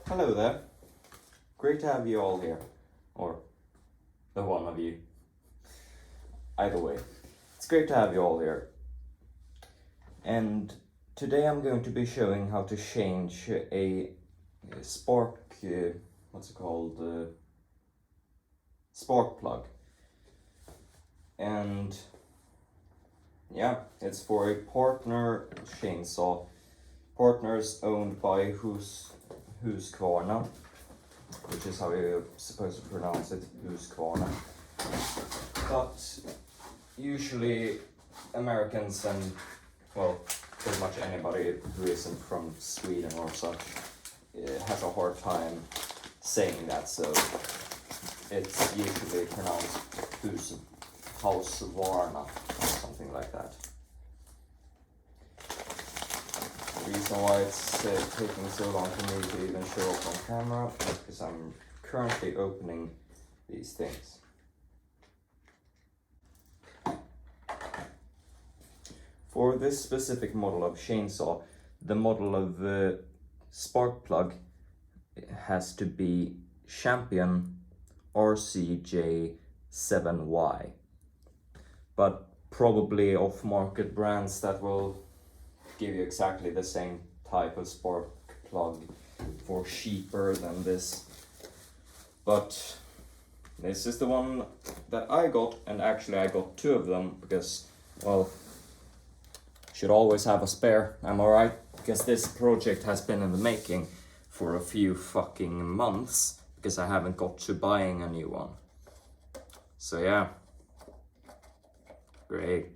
Hello there. Great to have you all here. Or the one of you. Either way. It's great to have you all here. And today I'm going to be showing how to change a spark, spark plug. And yeah, it's for a partner chainsaw. Partners owned by Husqvarna, which is how you're supposed to pronounce it, Husqvarna. But usually Americans and, well, pretty much anybody who isn't from Sweden or such has a hard time saying that, so it's usually pronounced Husqvarna or something like that. The reason why it's taking so long for me to even show up on camera is because I'm currently opening these things. For this specific model of chainsaw, the model of spark plug has to be Champion RCJ7Y, but probably off-market brands that will give you exactly the same type of spark plug for cheaper than this. But this is the one that I got, and actually I got two of them because, well, should always have a spare, am I right? Because this project has been in the making for a few fucking months because I haven't got to buying a new one. So yeah, great.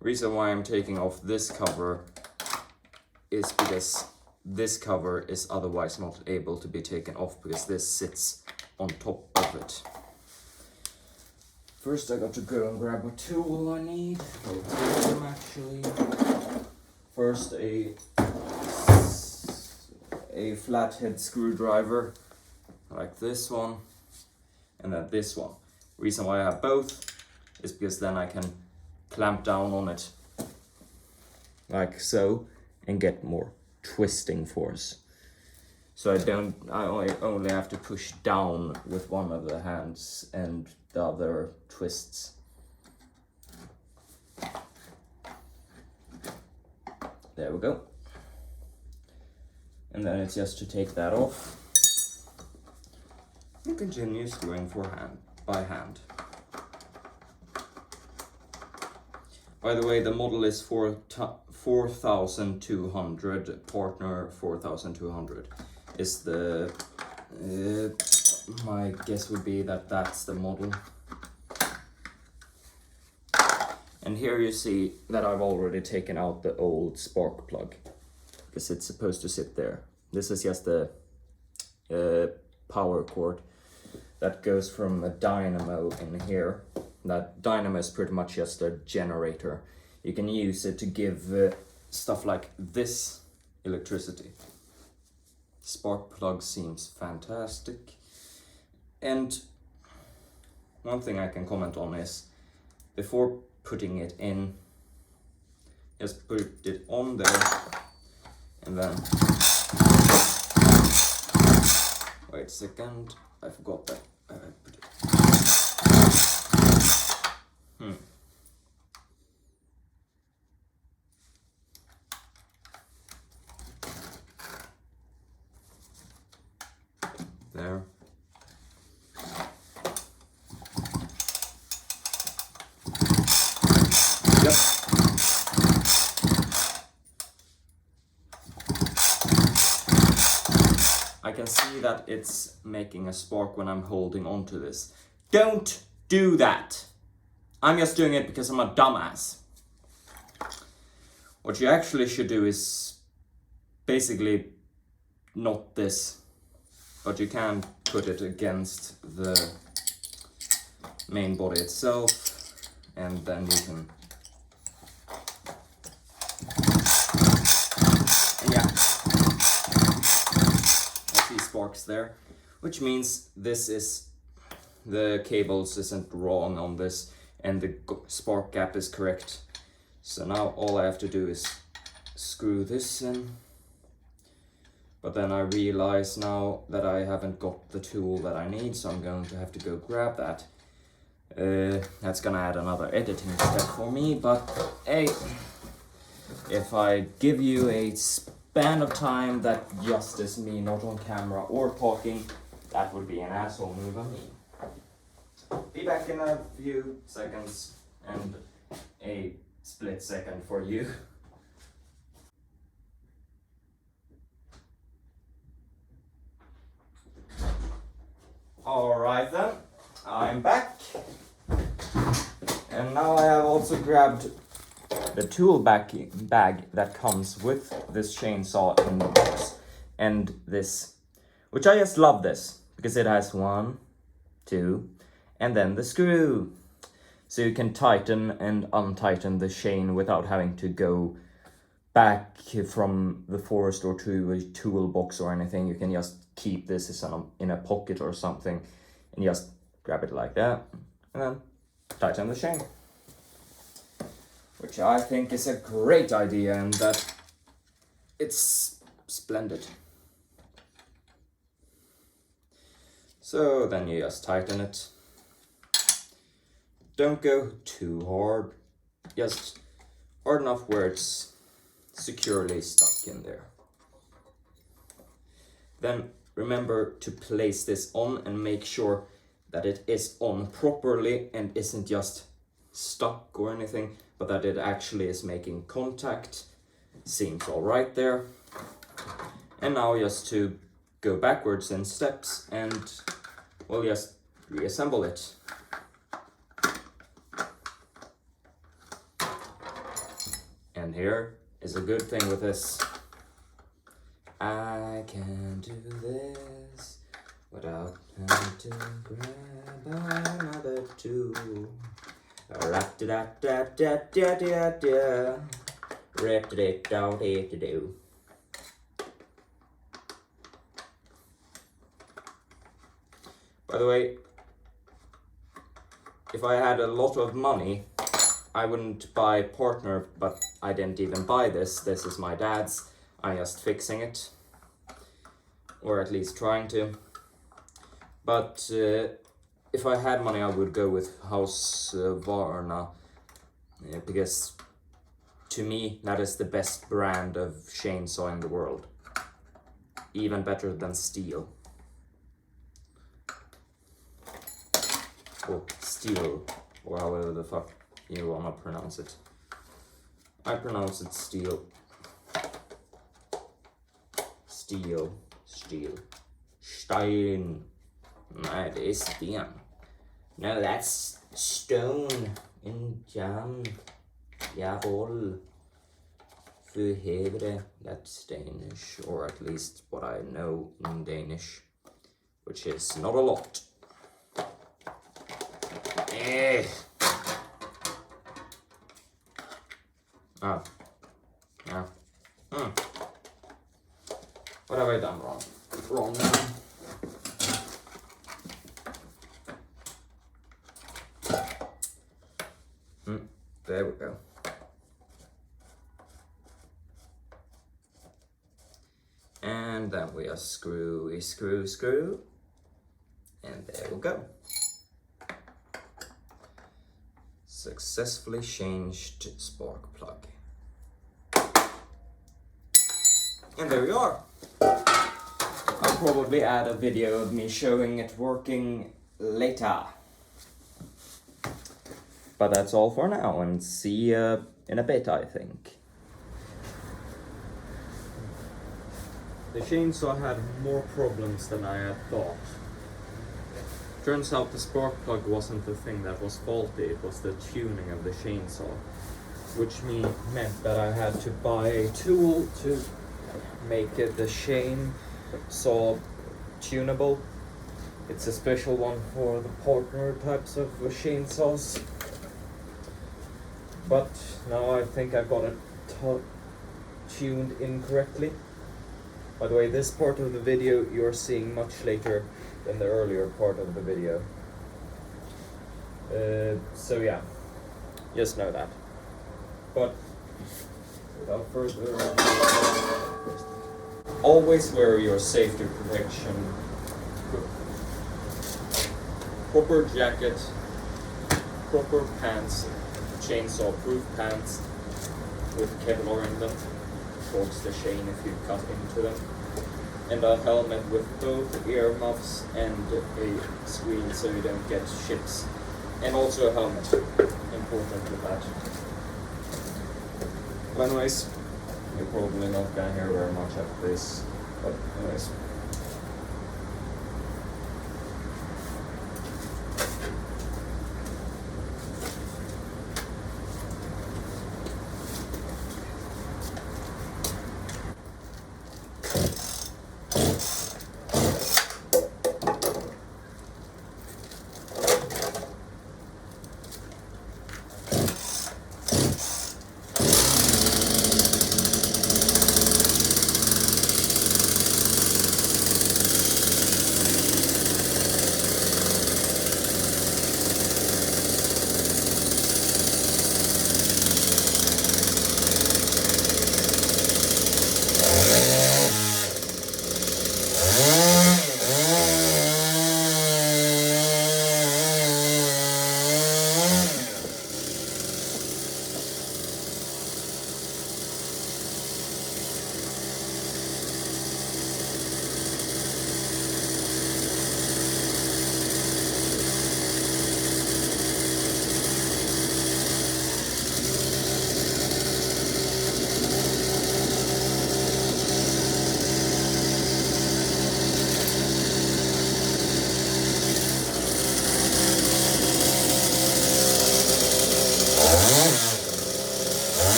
Reason why I'm taking off this cover is because this cover is otherwise not able to be taken off because this sits on top of it. First I got to go and grab a tool I need, or two of them actually. First a flathead screwdriver, like this one, and then this one. Reason why I have both is because then I can clamp down on it like so and get more twisting force. So I only have to push down with one of the hands and the other twists. There we go. And then it's just to take that off and continue screwing by hand. By the way, the model is 4200, partner 4200 is the, my guess would be that that's the model. And here you see that I've already taken out the old spark plug because it's supposed to sit there. This is just a power cord that goes from a dynamo in here. That dynamo is pretty much just a generator. You can use it to give stuff like this electricity. Spark plug seems fantastic. And one thing I can comment on is, before putting it in, just put it on there and then, wait a second, I forgot that I put it. There. Yep. I can see that it's making a spark when I'm holding onto this. Don't do that! I'm just doing it because I'm a dumbass. What you actually should do is basically not this, but you can put it against the main body itself, and then you can, and yeah, I see sparks there, which means this is, the cables isn't wrong on this, and the spark gap is correct. So now all I have to do is screw this in, But then I realize now that I haven't got the tool that I need, so I'm going to have to go grab that. That's gonna add another editing step for me, but hey, if I give you a span of time that just is me not on camera or talking, that would be an asshole move of me. Be back in a few seconds and a split second for you. Alright then, I'm back. And now I have also grabbed the tool bag that comes with this chainsaw in the box. And this, which I just love this, because it has 1, 2, and then the screw. So you can tighten and untighten the chain without having to go back from the forest or to a toolbox or anything. You can just keep this in a pocket or something and just grab it like that and then tighten the chain, which I think is a great idea, and that it's splendid. So then you just tighten it. Don't go too hard, just hard enough where it's securely stuck in there. Then remember to place this on and make sure that it is on properly and isn't just stuck or anything, but that it actually is making contact. Seems all right there. And now just to go backwards in steps and we'll just reassemble it. And here is a good thing with this. I can do this without having to grab another tool. By the way, if I had a lot of money, I wouldn't buy partner, but I didn't even buy this. This is my dad's. I'm just fixing it, or at least trying to. But if I had money, I would go with Husqvarna, because to me that is the best brand of chainsaw in the world, even better than Steel. Or Steel, or however the fuck you wanna pronounce it. I pronounce it Steel. Steel. Stein. Nej, det är sten. No, that's stone in Jan. Jawohl. För helvete. That's Danish, or at least what I know in Danish, which is not a lot. Oh. Yeah. What have I done wrong? There we go. And then we just screw, and there we go. Successfully changed spark plug. And there we are. I'll probably add a video of me showing it working later. But that's all for now, and see you in a bit, I think. The chainsaw had more problems than I had thought. Turns out the spark plug wasn't the thing that was faulty, it was the tuning of the chainsaw, which meant that I had to buy a tool to make the chainsaw tunable. It's a special one for the partner types of chainsaws. But now I think I got it tuned incorrectly. By the way, this part of the video you're seeing much later than the earlier part of the video. So yeah, just know that. But without further ado, always wear your safety protection, proper jacket, proper pants, chainsaw proof pants with Kevlar in them towards the chain if you cut into them, and a helmet with both ear muffs and a screen so you don't get chips, and also a helmet, important with that. But anyways, you're probably not gonna hear very much of this, but anyways.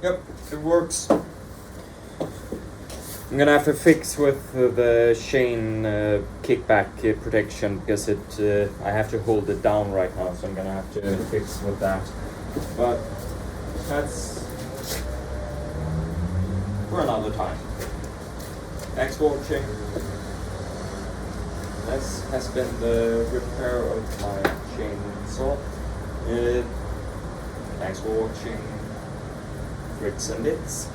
Yep, it works. I'm gonna have to fix with the chain kickback protection because I have to hold it down right now, so I'm gonna have to fix with that. But that's for another time. Thanks for watching. This has been the repair of my chainsaw. Thanks for watching. Fritz and Bits.